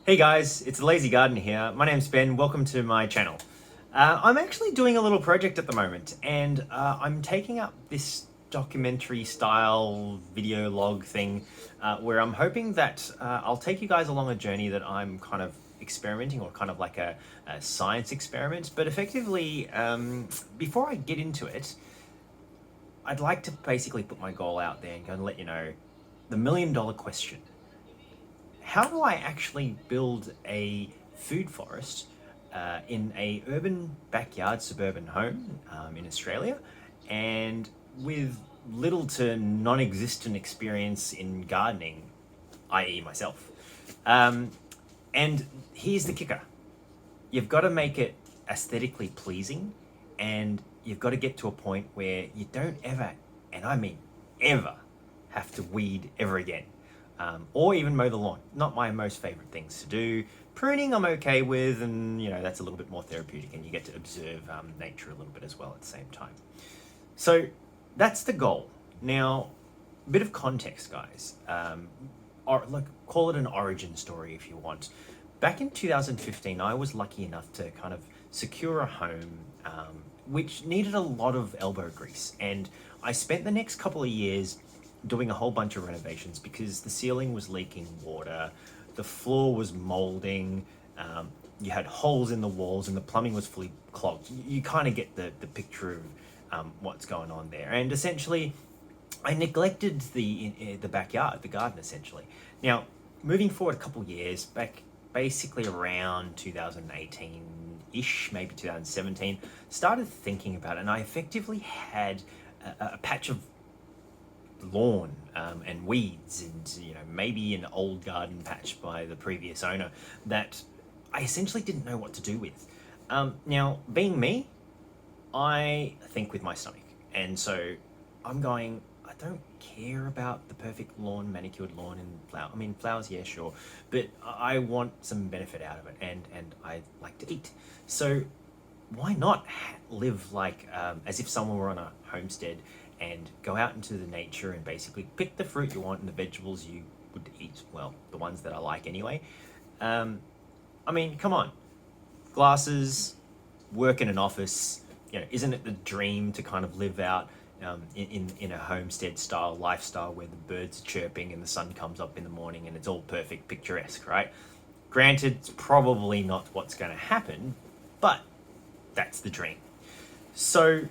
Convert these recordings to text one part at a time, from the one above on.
Hey guys, it's Lazy Gardner here. My name's Ben. Welcome to my channel. I'm actually doing a little project at the moment, and I'm taking up this documentary style video log thing where I'm hoping that I'll take you guys along a journey that I'm kind of experimenting, or kind of like a science experiment. But effectively, before I get into it, I'd like to basically put my goal out there and go and let you know the $1,000,000 question. How do I actually build a food forest in a urban backyard suburban home in Australia, and with little to non-existent experience in gardening, i.e. myself? And here's the kicker. You've got to make it aesthetically pleasing, and you've got to get to a point where you don't ever, and I mean ever, have to weed ever again. Or even mow the lawn. Not my most favorite things to do. Pruning I'm okay with, and that's a little bit more therapeutic, and you get to observe nature a little bit as well at the same time. So that's the goal. Now, a bit of context, guys. Or call it an origin story if you want. Back in 2015, I was lucky enough to kind of secure a home which needed a lot of elbow grease, and I spent the next couple of years doing a whole bunch of renovations because the ceiling was leaking water, the floor was molding, you had holes in the walls, and the plumbing was fully clogged. You kind of get the picture of what's going on there. And essentially, I neglected the backyard, the garden, essentially. Now, moving forward a couple years, back basically around 2018-ish, maybe 2017, started thinking about it, and I effectively had a patch of lawn and weeds, and maybe an old garden patch by the previous owner that I essentially didn't know what to do with. Now, being me, I think with my stomach, and so I'm going, I don't care about the perfect lawn, manicured lawn and flower. I mean, flowers, yeah, sure, but I want some benefit out of it, and I like to eat. So why not live like as if someone were on a homestead and go out into the nature and basically pick the fruit you want and the vegetables you would eat, well, the ones that I like anyway. I mean, come on. Glasses, work in an office, isn't it the dream to kind of live out in a homestead style lifestyle where the birds are chirping and the sun comes up in the morning and it's all perfect, picturesque, right? Granted, it's probably not what's going to happen, but that's the dream. So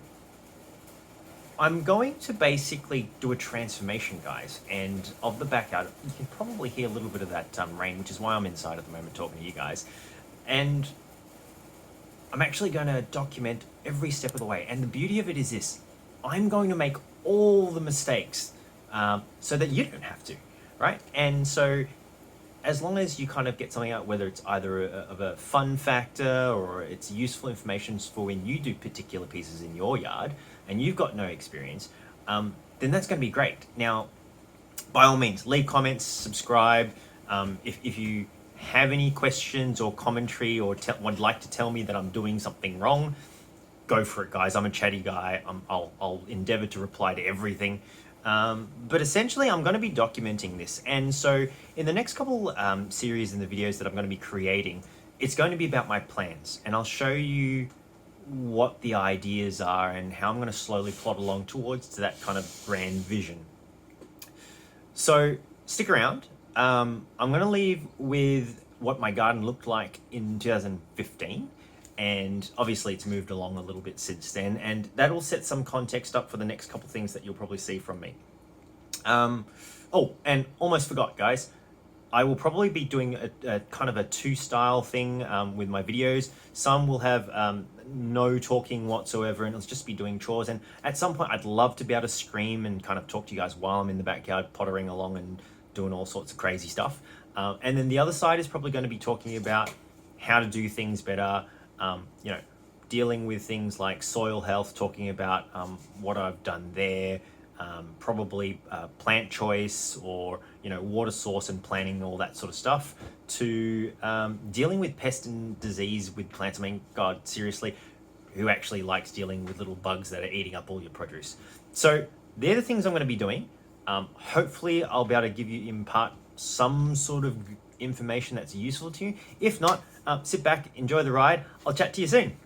I'm going to basically do a transformation, guys, and of the backyard. You can probably hear a little bit of that rain, which is why I'm inside at the moment talking to you guys. And I'm actually going to document every step of the way. And the beauty of it is this. I'm going to make all the mistakes so that you don't have to, right? And so as long as you kind of get something out, whether it's either of a fun factor or it's useful information for when you do particular pieces in your yard and you've got no experience, then that's going to be great. Now, by all means, leave comments, subscribe. If you have any questions or commentary, or would like to tell me that I'm doing something wrong, go for it, guys. I'm a chatty guy. I'll endeavor to reply to everything. But essentially, I'm going to be documenting this. And so in the next couple series in the videos that I'm going to be creating, it's going to be about my plans. And I'll show you what the ideas are and how I'm going to slowly plot along towards to that kind of grand vision. So stick around. I'm going to leave with what my garden looked like in 2015. And obviously it's moved along a little bit since then, and that'll set some context up for the next couple things that you'll probably see from me. Oh, and almost forgot, guys. I will probably be doing a kind of a two-style thing with my videos. Some will have no talking whatsoever, and it'll just be doing chores. And at some point, I'd love to be able to scream and kind of talk to you guys while I'm in the backyard pottering along and doing all sorts of crazy stuff. And then the other side is probably going to be talking about how to do things better, dealing with things like soil health, talking about what I've done there, probably plant choice, or water source and planting, all that sort of stuff, to dealing with pest and disease with plants. I mean, God, seriously, who actually likes dealing with little bugs that are eating up all your produce? So they're the things I'm going to be doing. Hopefully I'll be able to give you, impart some sort of information that's useful to you. If not, sit back, enjoy the ride. I'll chat to you soon.